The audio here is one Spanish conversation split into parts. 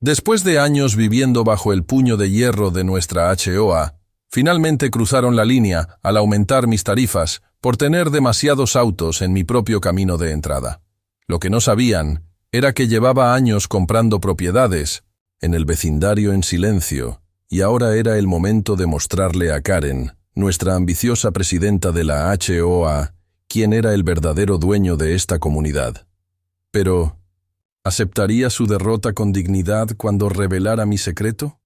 Después de años viviendo bajo el puño de hierro de nuestra HOA, finalmente cruzaron la línea al aumentar mis tarifas por tener demasiados autos en mi propio camino de entrada. Lo que no sabían era que llevaba años comprando propiedades en el vecindario en silencio, y ahora era el momento de mostrarle a Karen, nuestra ambiciosa presidenta de la HOA, quién era el verdadero dueño de esta comunidad. Pero, ¿aceptaría su derrota con dignidad cuando revelara mi secreto?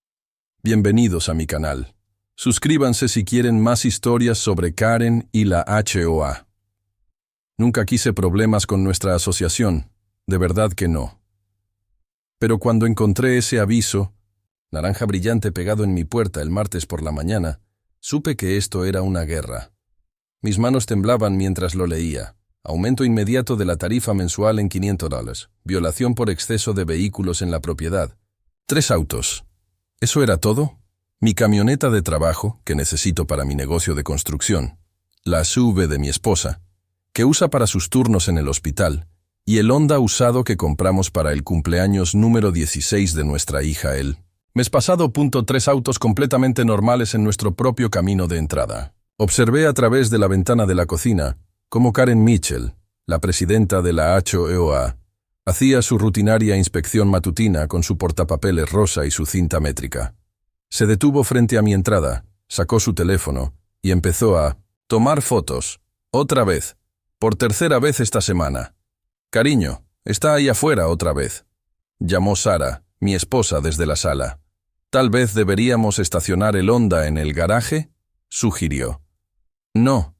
Bienvenidos a mi canal. Suscríbanse si quieren más historias sobre Karen y la HOA. Nunca quise problemas con nuestra asociación, de verdad que no. Pero cuando encontré ese aviso, naranja brillante pegado en mi puerta el martes por la mañana, supe que esto era una guerra. Mis manos temblaban mientras lo leía. Aumento inmediato de la tarifa mensual en $500. Violación por exceso de vehículos en la propiedad. 3 autos. ¿Eso era todo? Mi camioneta de trabajo, que necesito para mi negocio de construcción. La SUV de mi esposa, que usa para sus turnos en el hospital. Y el Honda usado que compramos para el cumpleaños número 16 de nuestra hija El mes pasado. 3 autos completamente normales en nuestro propio camino de entrada. Observé a través de la ventana de la cocina cómo Karen Mitchell, la presidenta de la HOA, hacía su rutinaria inspección matutina con su portapapeles rosa y su cinta métrica. Se detuvo frente a mi entrada, sacó su teléfono y empezó a tomar fotos. Otra vez. Por tercera vez esta semana. «Cariño, está ahí afuera otra vez», llamó Sara, mi esposa, desde la sala. «Tal vez deberíamos estacionar el Honda en el garaje», sugirió. «No»,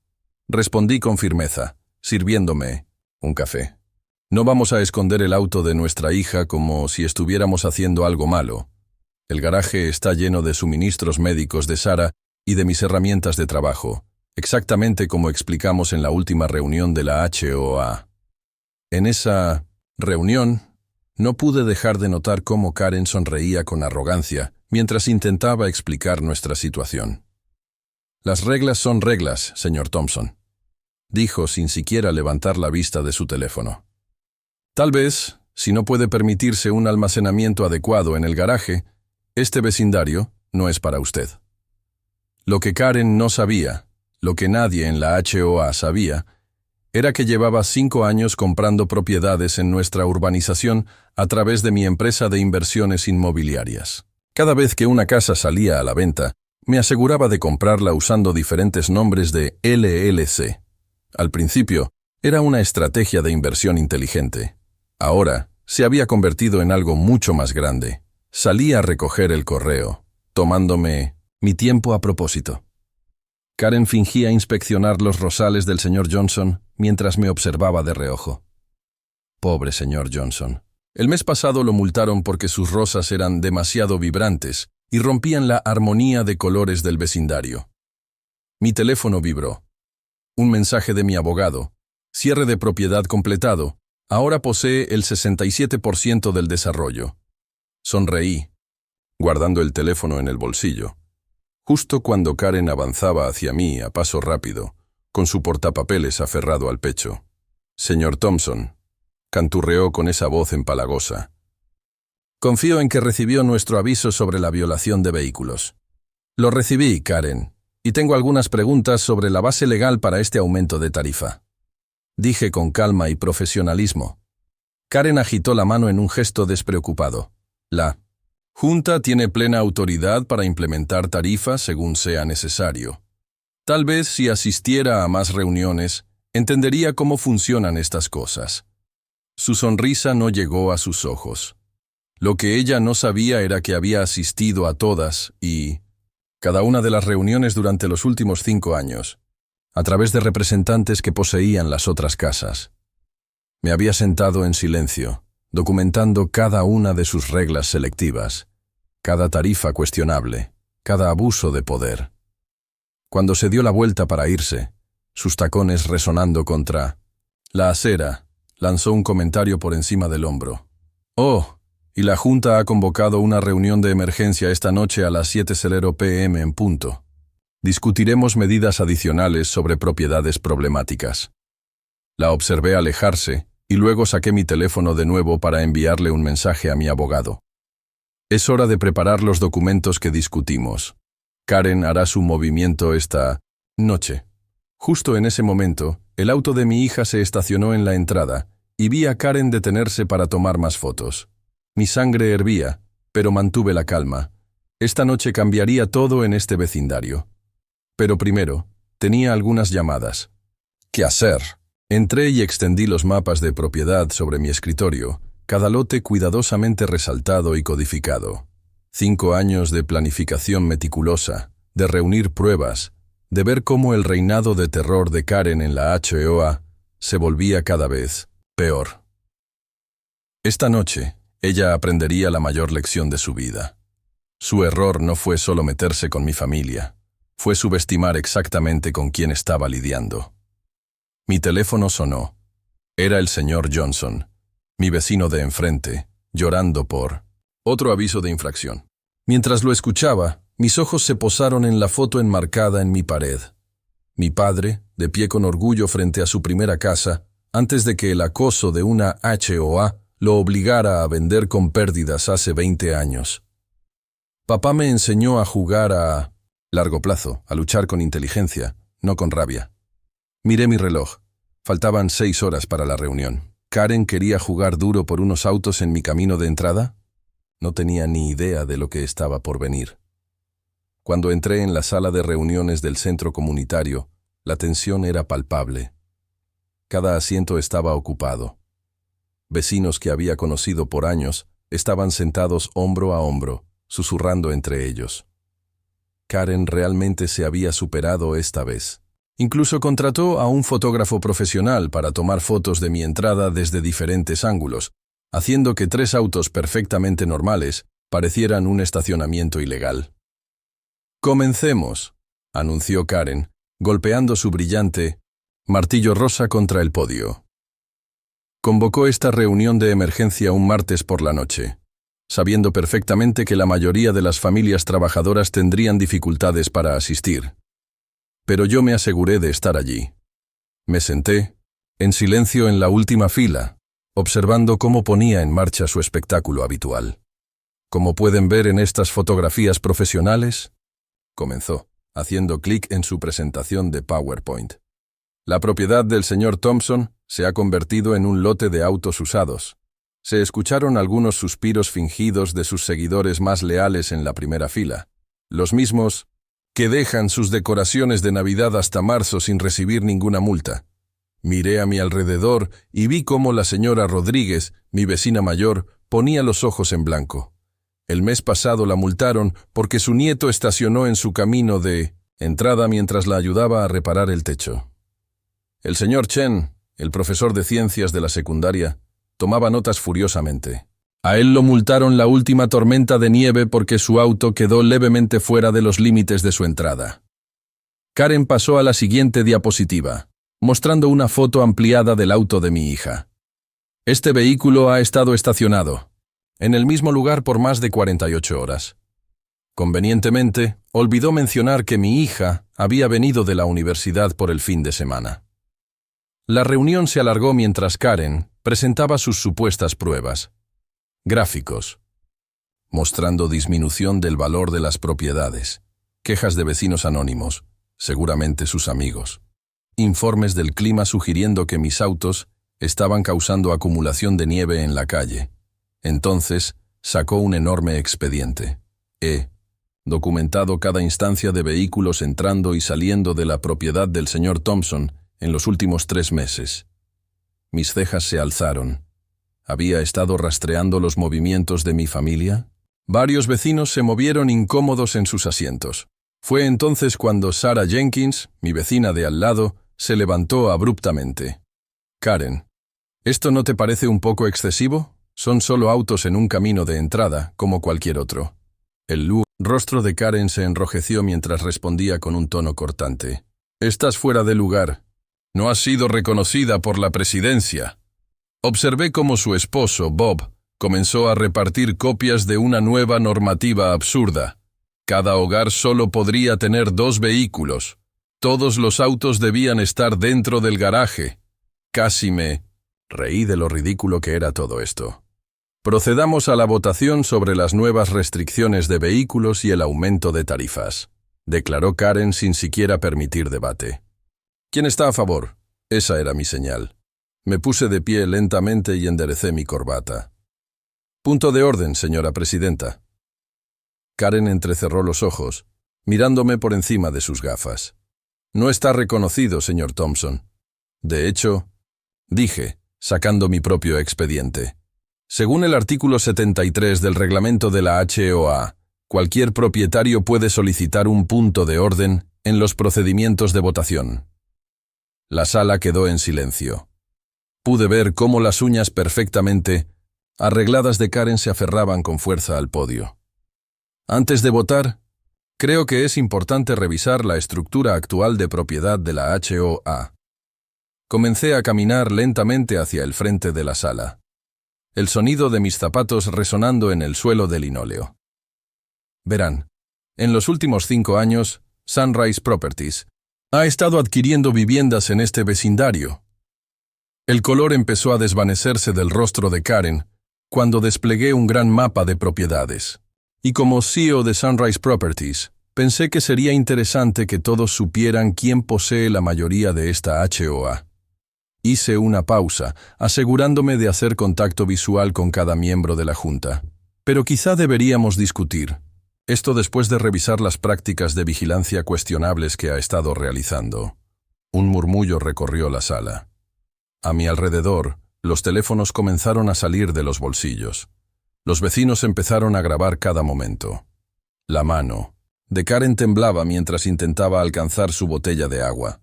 respondí con firmeza, sirviéndome un café. «No vamos a esconder el auto de nuestra hija como si estuviéramos haciendo algo malo. El garaje está lleno de suministros médicos de Sara y de mis herramientas de trabajo, exactamente como explicamos en la última reunión de la HOA». En esa reunión, no pude dejar de notar cómo Karen sonreía con arrogancia mientras intentaba explicar nuestra situación. «Las reglas son reglas, señor Thompson», dijo sin siquiera levantar la vista de su teléfono. «Tal vez, si no puede permitirse un almacenamiento adecuado en el garaje, este vecindario no es para usted». Lo que Karen no sabía, lo que nadie en la HOA sabía, era que llevaba 5 años comprando propiedades en nuestra urbanización a través de mi empresa de inversiones inmobiliarias. Cada vez que una casa salía a la venta, me aseguraba de comprarla usando diferentes nombres de LLC. Al principio, era una estrategia de inversión inteligente. Ahora, se había convertido en algo mucho más grande. Salía a recoger el correo, tomándome mi tiempo a propósito. Karen fingía inspeccionar los rosales del señor Johnson mientras me observaba de reojo. Pobre señor Johnson. El mes pasado lo multaron porque sus rosas eran demasiado vibrantes y rompían la armonía de colores del vecindario. Mi teléfono vibró. Un mensaje de mi abogado. Cierre de propiedad completado. Ahora posee el 67% del desarrollo. Sonreí, guardando el teléfono en el bolsillo. Justo cuando Karen avanzaba hacia mí a paso rápido, con su portapapeles aferrado al pecho. «Señor Thompson», canturreó con esa voz empalagosa. «Confío en que recibió nuestro aviso sobre la violación de vehículos». «Lo recibí, Karen, y tengo algunas preguntas sobre la base legal para este aumento de tarifa», dije con calma y profesionalismo. Karen agitó la mano en un gesto despreocupado. «La Junta tiene plena autoridad para implementar tarifas según sea necesario. Tal vez si asistiera a más reuniones, entendería cómo funcionan estas cosas». Su sonrisa no llegó a sus ojos. Lo que ella no sabía era que había asistido a todas y cada una de las reuniones durante los últimos 5 años, a través de representantes que poseían las otras casas. Me había sentado en silencio, documentando cada una de sus reglas selectivas, cada tarifa cuestionable, cada abuso de poder. Cuando se dio la vuelta para irse, sus tacones resonando contra la acera, lanzó un comentario por encima del hombro. «Oh, y la Junta ha convocado una reunión de emergencia esta noche a las 7:00 p.m. en punto. Discutiremos medidas adicionales sobre propiedades problemáticas». La observé alejarse y luego saqué mi teléfono de nuevo para enviarle un mensaje a mi abogado. Es hora de preparar los documentos que discutimos. Karen hará su movimiento esta noche. Justo en ese momento, el auto de mi hija se estacionó en la entrada y vi a Karen detenerse para tomar más fotos. Mi sangre hervía, pero mantuve la calma. Esta noche cambiaría todo en este vecindario. Pero primero, tenía algunas llamadas. ¿Qué hacer? Entré y extendí los mapas de propiedad sobre mi escritorio, cada lote cuidadosamente resaltado y codificado. 5 años de planificación meticulosa, de reunir pruebas, de ver cómo el reinado de terror de Karen en la HOA se volvía cada vez peor. Esta noche, ella aprendería la mayor lección de su vida. Su error no fue solo meterse con mi familia, fue subestimar exactamente con quién estaba lidiando. Mi teléfono sonó. Era el señor Johnson, mi vecino de enfrente, llorando por otro aviso de infracción. Mientras lo escuchaba, mis ojos se posaron en la foto enmarcada en mi pared. Mi padre, de pie con orgullo frente a su primera casa, antes de que el acoso de una HOA lo obligara a vender con pérdidas hace 20 años. Papá me enseñó a jugar a largo plazo, a luchar con inteligencia, no con rabia. Miré mi reloj. Faltaban 6 horas para la reunión. ¿Karen quería jugar duro por unos autos en mi camino de entrada? No tenía ni idea de lo que estaba por venir. Cuando entré en la sala de reuniones del centro comunitario, la tensión era palpable. Cada asiento estaba ocupado. Vecinos que había conocido por años estaban sentados hombro a hombro, susurrando entre ellos. Karen realmente se había superado esta vez. Incluso contrató a un fotógrafo profesional para tomar fotos de mi entrada desde diferentes ángulos, haciendo que 3 autos perfectamente normales parecieran un estacionamiento ilegal. «Comencemos», anunció Karen, golpeando su brillante martillo rosa contra el podio. Convocó esta reunión de emergencia un martes por la noche, sabiendo perfectamente que la mayoría de las familias trabajadoras tendrían dificultades para asistir. Pero yo me aseguré de estar allí. Me senté, en silencio en la última fila, observando cómo ponía en marcha su espectáculo habitual. Como pueden ver en estas fotografías profesionales, comenzó, haciendo clic en su presentación de PowerPoint. La propiedad del señor Thompson se ha convertido en un lote de autos usados. Se escucharon algunos suspiros fingidos de sus seguidores más leales en la primera fila, los mismos que dejan sus decoraciones de Navidad hasta marzo sin recibir ninguna multa. Miré a mi alrededor y vi cómo la señora Rodríguez, mi vecina mayor, ponía los ojos en blanco. El mes pasado la multaron porque su nieto estacionó en su camino de entrada mientras la ayudaba a reparar el techo. El señor Chen, el profesor de ciencias de la secundaria, tomaba notas furiosamente. A él lo multaron la última tormenta de nieve porque su auto quedó levemente fuera de los límites de su entrada. Karen pasó a la siguiente diapositiva, mostrando una foto ampliada del auto de mi hija. Este vehículo ha estado estacionado en el mismo lugar por más de 48 horas. Convenientemente, olvidó mencionar que mi hija había venido de la universidad por el fin de semana. La reunión se alargó mientras Karen presentaba sus supuestas pruebas. Gráficos, mostrando disminución del valor de las propiedades, quejas de vecinos anónimos, seguramente sus amigos, informes del clima sugiriendo que mis autos estaban causando acumulación de nieve en la calle. Entonces, sacó un enorme expediente. He documentado cada instancia de vehículos entrando y saliendo de la propiedad del señor Thompson en los últimos 3 meses. Mis cejas se alzaron. ¿Había estado rastreando los movimientos de mi familia? Varios vecinos se movieron incómodos en sus asientos. Fue entonces cuando Sarah Jenkins, mi vecina de al lado, se levantó abruptamente. «Karen, ¿esto no te parece un poco excesivo? Son solo autos en un camino de entrada, como cualquier otro». El rostro de Karen se enrojeció mientras respondía con un tono cortante. «Estás fuera de lugar. No has sido reconocida por la presidencia». Observé cómo su esposo, Bob, comenzó a repartir copias de una nueva normativa absurda. Cada hogar solo podría tener 2 vehículos. Todos los autos debían estar dentro del garaje. Casi me reí de lo ridículo que era todo esto. Procedamos a la votación sobre las nuevas restricciones de vehículos y el aumento de tarifas, declaró Karen sin siquiera permitir debate. ¿Quién está a favor? Esa era mi señal. Me puse de pie lentamente y enderecé mi corbata. Punto de orden, señora presidenta. Karen entrecerró los ojos, mirándome por encima de sus gafas. No está reconocido, señor Thompson. De hecho, dije, sacando mi propio expediente. Según el artículo 73 del reglamento de la HOA, cualquier propietario puede solicitar un punto de orden en los procedimientos de votación. La sala quedó en silencio. Pude ver cómo las uñas perfectamente arregladas de Karen se aferraban con fuerza al podio. Antes de votar, creo que es importante revisar la estructura actual de propiedad de la HOA. Comencé a caminar lentamente hacia el frente de la sala, el sonido de mis zapatos resonando en el suelo de linóleo. Verán, en los últimos 5 años, Sunrise Properties ha estado adquiriendo viviendas en este vecindario. El color empezó a desvanecerse del rostro de Karen cuando desplegué un gran mapa de propiedades. Y como CEO de Sunrise Properties, pensé que sería interesante que todos supieran quién posee la mayoría de esta HOA. Hice una pausa, asegurándome de hacer contacto visual con cada miembro de la junta. Pero quizá deberíamos discutir. Esto después de revisar las prácticas de vigilancia cuestionables que ha estado realizando. Un murmullo recorrió la sala. A mi alrededor, los teléfonos comenzaron a salir de los bolsillos. Los vecinos empezaron a grabar cada momento. La mano de Karen temblaba mientras intentaba alcanzar su botella de agua.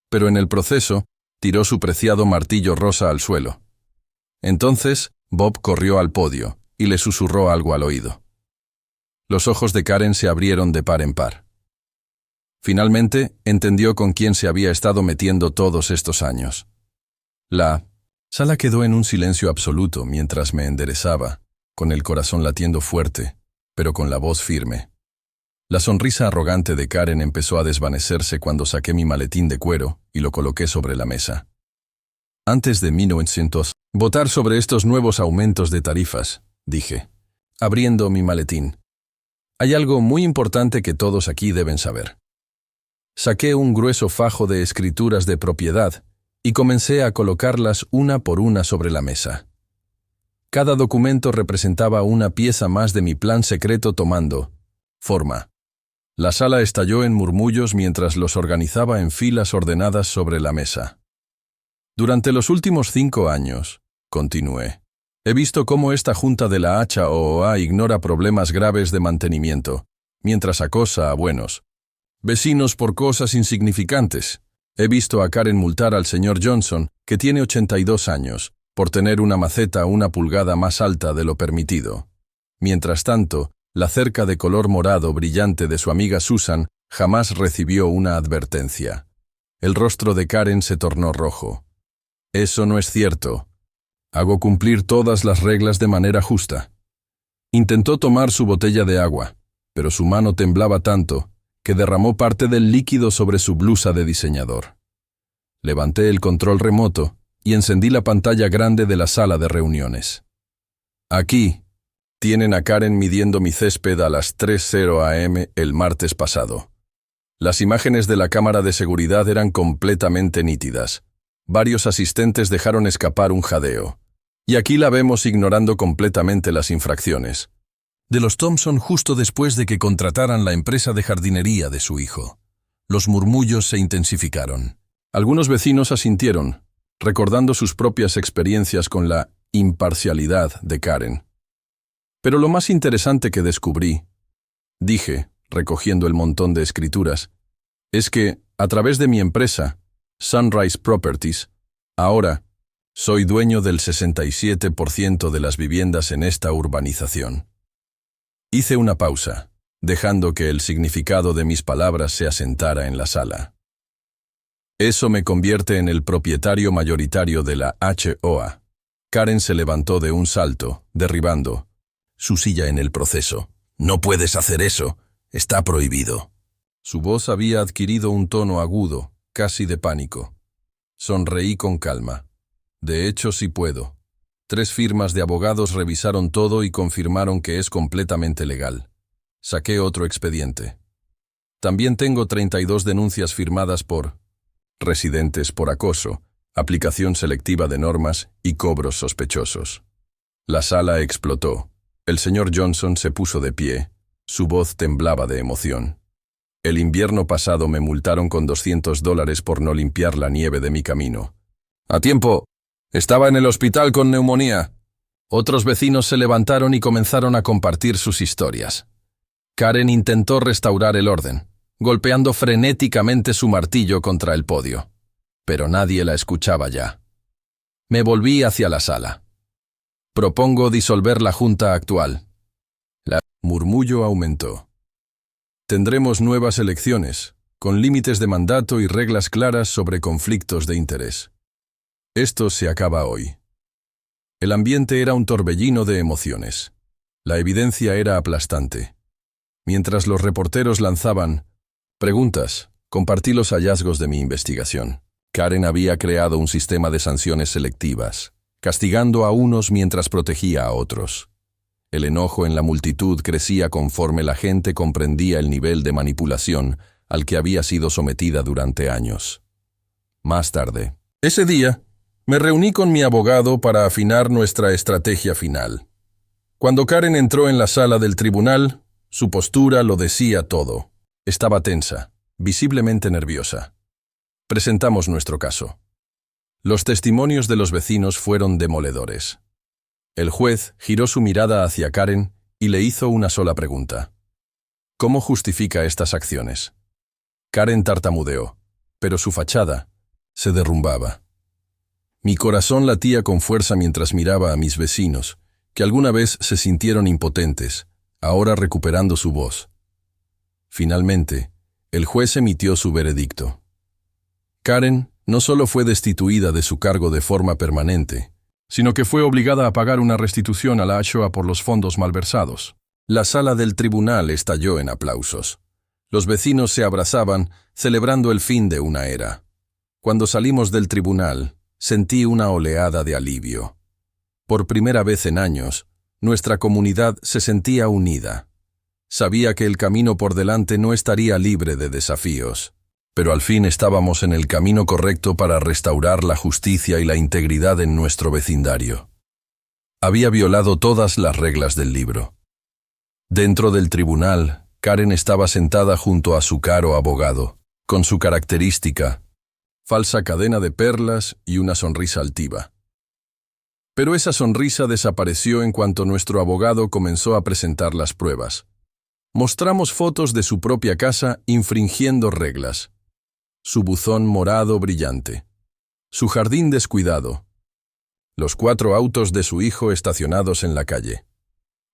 Pero en el proceso, tiró su preciado martillo rosa al suelo. Entonces, Bob corrió al podio y le susurró algo al oído. Los ojos de Karen se abrieron de par en par. Finalmente, entendió con quién se había estado metiendo todos estos años. La sala quedó en un silencio absoluto mientras me enderezaba, con el corazón latiendo fuerte, pero con la voz firme. La sonrisa arrogante de Karen empezó a desvanecerse cuando saqué mi maletín de cuero y lo coloqué sobre la mesa. Antes de 1900, votar sobre estos nuevos aumentos de tarifas, dije, abriendo mi maletín. Hay algo muy importante que todos aquí deben saber. Saqué un grueso fajo de escrituras de propiedad y comencé a colocarlas una por una sobre la mesa. Cada documento representaba una pieza más de mi plan secreto tomando forma. La sala estalló en murmullos mientras los organizaba en filas ordenadas sobre la mesa. Durante los últimos 5 años, continué, he visto cómo esta junta de la HOA ignora problemas graves de mantenimiento, mientras acosa a buenos vecinos por cosas insignificantes. He visto a Karen multar al señor Johnson, que tiene 82 años, por tener una maceta 1 pulgada más alta de lo permitido. Mientras tanto, la cerca de color morado brillante de su amiga Susan jamás recibió una advertencia. El rostro de Karen se tornó rojo. Eso no es cierto. Hago cumplir todas las reglas de manera justa. Intentó tomar su botella de agua, pero su mano temblaba tanto que derramó parte del líquido sobre su blusa de diseñador. Levanté el control remoto y encendí la pantalla grande de la sala de reuniones. Aquí tienen a Karen midiendo mi césped a las 3:00 am el martes pasado. Las imágenes de la cámara de seguridad eran completamente nítidas. Varios asistentes dejaron escapar un jadeo. Y aquí la vemos ignorando completamente las infracciones de los Thompson justo después de que contrataran la empresa de jardinería de su hijo. Los murmullos se intensificaron. Algunos vecinos asintieron, recordando sus propias experiencias con la imparcialidad de Karen. Pero lo más interesante que descubrí, dije, recogiendo el montón de escrituras, es que, a través de mi empresa, Sunrise Properties, ahora soy dueño del 67% de las viviendas en esta urbanización. Hice una pausa, dejando que el significado de mis palabras se asentara en la sala. Eso me convierte en el propietario mayoritario de la HOA. Karen se levantó de un salto, derribando su silla en el proceso. No puedes hacer eso, está prohibido. Su voz había adquirido un tono agudo, casi de pánico. Sonreí con calma. De hecho, sí puedo. 3 firmas de abogados revisaron todo y confirmaron que es completamente legal. Saqué otro expediente. También tengo 32 denuncias firmadas por residentes por acoso, aplicación selectiva de normas y cobros sospechosos. La sala explotó. El señor Johnson se puso de pie. Su voz temblaba de emoción. El invierno pasado me multaron con $200 por no limpiar la nieve de mi camino. ¡A tiempo! Estaba en el hospital con neumonía. Otros vecinos se levantaron y comenzaron a compartir sus historias. Karen intentó restaurar el orden, golpeando frenéticamente su martillo contra el podio. Pero nadie la escuchaba ya. Me volví hacia la sala. Propongo disolver la junta actual. El murmullo aumentó. Tendremos nuevas elecciones, con límites de mandato y reglas claras sobre conflictos de interés. Esto se acaba hoy. El ambiente era un torbellino de emociones. La evidencia era aplastante. Mientras los reporteros lanzaban preguntas, compartí los hallazgos de mi investigación. Karen había creado un sistema de sanciones selectivas, castigando a unos mientras protegía a otros. El enojo en la multitud crecía conforme la gente comprendía el nivel de manipulación al que había sido sometida durante años. Más tarde, ese día, me reuní con mi abogado para afinar nuestra estrategia final. Cuando Karen entró en la sala del tribunal, su postura lo decía todo. Estaba tensa, visiblemente nerviosa. Presentamos nuestro caso. Los testimonios de los vecinos fueron demoledores. El juez giró su mirada hacia Karen y le hizo una sola pregunta. ¿Cómo justifica estas acciones? Karen tartamudeó, pero su fachada se derrumbaba. Mi corazón latía con fuerza mientras miraba a mis vecinos, que alguna vez se sintieron impotentes, ahora recuperando su voz. Finalmente, el juez emitió su veredicto. Karen no solo fue destituida de su cargo de forma permanente, sino que fue obligada a pagar una restitución a la HOA por los fondos malversados. La sala del tribunal estalló en aplausos. Los vecinos se abrazaban, celebrando el fin de una era. Cuando salimos del tribunal, sentí una oleada de alivio. Por primera vez en años, nuestra comunidad se sentía unida. Sabía que el camino por delante no estaría libre de desafíos, pero al fin estábamos en el camino correcto para restaurar la justicia y la integridad en nuestro vecindario. Había violado todas las reglas del libro. Dentro del tribunal, Karen estaba sentada junto a su caro abogado, con su característica falsa cadena de perlas y una sonrisa altiva. Pero esa sonrisa desapareció en cuanto nuestro abogado comenzó a presentar las pruebas. Mostramos fotos de su propia casa infringiendo reglas. Su buzón morado brillante. Su jardín descuidado. Los 4 autos de su hijo estacionados en la calle.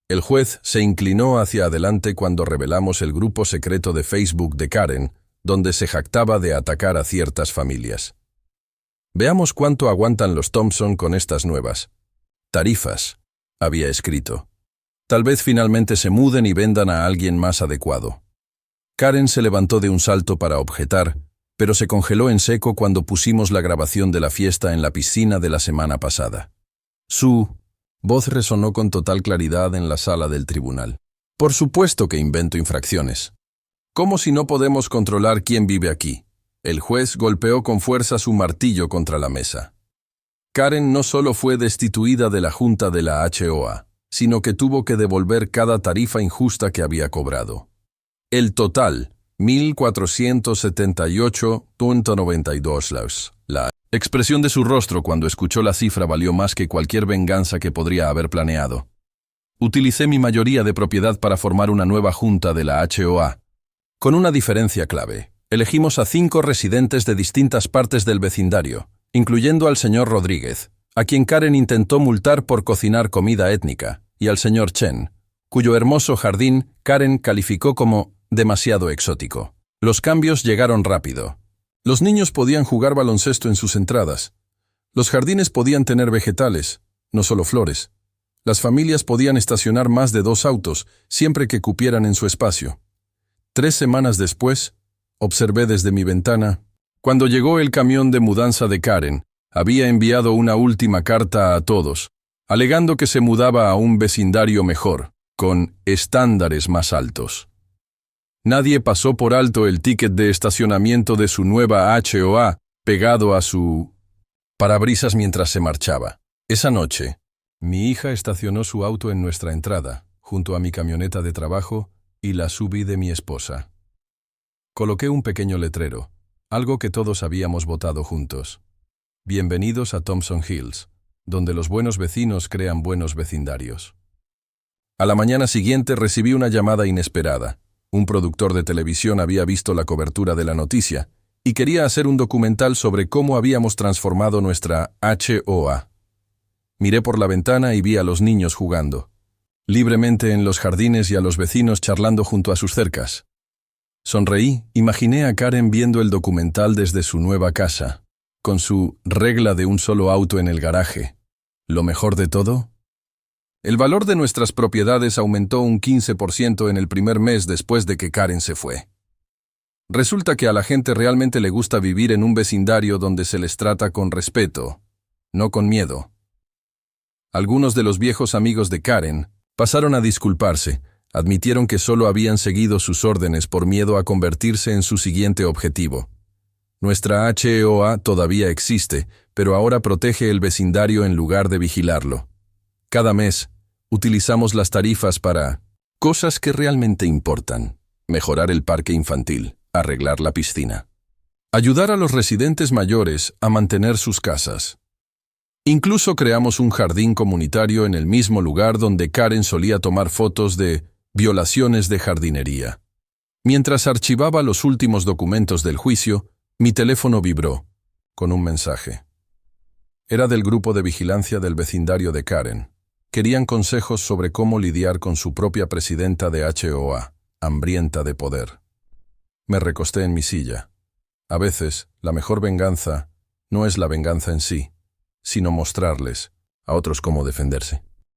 El juez se inclinó hacia adelante cuando revelamos el grupo secreto de Facebook de Karen, donde se jactaba de atacar a ciertas familias. Veamos cuánto aguantan los Thompson con estas nuevas tarifas, había escrito. Tal vez finalmente se muden y vendan a alguien más adecuado. Karen se levantó de un salto para objetar, pero se congeló en seco cuando pusimos la grabación de la fiesta en la piscina de la semana pasada. Su voz resonó con total claridad en la sala del tribunal. Por supuesto que invento infracciones. ¿Cómo si no podemos controlar quién vive aquí? El juez golpeó con fuerza su martillo contra la mesa. Karen no solo fue destituida de la junta de la HOA, sino que tuvo que devolver cada tarifa injusta que había cobrado. El total, $1,478.92. La expresión de su rostro cuando escuchó la cifra valió más que cualquier venganza que podría haber planeado. Utilicé mi mayoría de propiedad para formar una nueva junta de la HOA. Con una diferencia clave, elegimos a 5 residentes de distintas partes del vecindario, incluyendo al señor Rodríguez, a quien Karen intentó multar por cocinar comida étnica, y al señor Chen, cuyo hermoso jardín Karen calificó como demasiado exótico. Los cambios llegaron rápido. Los niños podían jugar baloncesto en sus entradas. Los jardines podían tener vegetales, no solo flores. Las familias podían estacionar más de 2 autos, siempre que cupieran en su espacio. 3 semanas después, observé desde mi ventana, cuando llegó el camión de mudanza de Karen, había enviado una última carta a todos, alegando que se mudaba a un vecindario mejor, con estándares más altos. Nadie pasó por alto el ticket de estacionamiento de su nueva HOA pegado a su parabrisas mientras se marchaba. Esa noche, mi hija estacionó su auto en nuestra entrada, junto a mi camioneta de trabajo y la SUV de mi esposa. Coloqué un pequeño letrero, algo que todos habíamos votado juntos. Bienvenidos a Thompson Hills, donde los buenos vecinos crean buenos vecindarios. A la mañana siguiente recibí una llamada inesperada. Un productor de televisión había visto la cobertura de la noticia y quería hacer un documental sobre cómo habíamos transformado nuestra HOA. Miré por la ventana y vi a los niños jugando libremente en los jardines y a los vecinos charlando junto a sus cercas. Sonreí, imaginé a Karen viendo el documental desde su nueva casa, con su regla de un solo auto en el garaje. ¿Lo mejor de todo? El valor de nuestras propiedades aumentó un 15% en el primer mes después de que Karen se fue. Resulta que a la gente realmente le gusta vivir en un vecindario donde se les trata con respeto, no con miedo. Algunos de los viejos amigos de Karen pasaron a disculparse, admitieron que solo habían seguido sus órdenes por miedo a convertirse en su siguiente objetivo. Nuestra HOA todavía existe, pero ahora protege el vecindario en lugar de vigilarlo. Cada mes, utilizamos las tarifas para cosas que realmente importan: mejorar el parque infantil, arreglar la piscina, ayudar a los residentes mayores a mantener sus casas. Incluso creamos un jardín comunitario en el mismo lugar donde Karen solía tomar fotos de violaciones de jardinería. Mientras archivaba los últimos documentos del juicio, mi teléfono vibró, con un mensaje. Era del grupo de vigilancia del vecindario de Karen. Querían consejos sobre cómo lidiar con su propia presidenta de HOA, hambrienta de poder. Me recosté en mi silla. A veces, la mejor venganza no es la venganza en sí, sino mostrarles a otros cómo defenderse.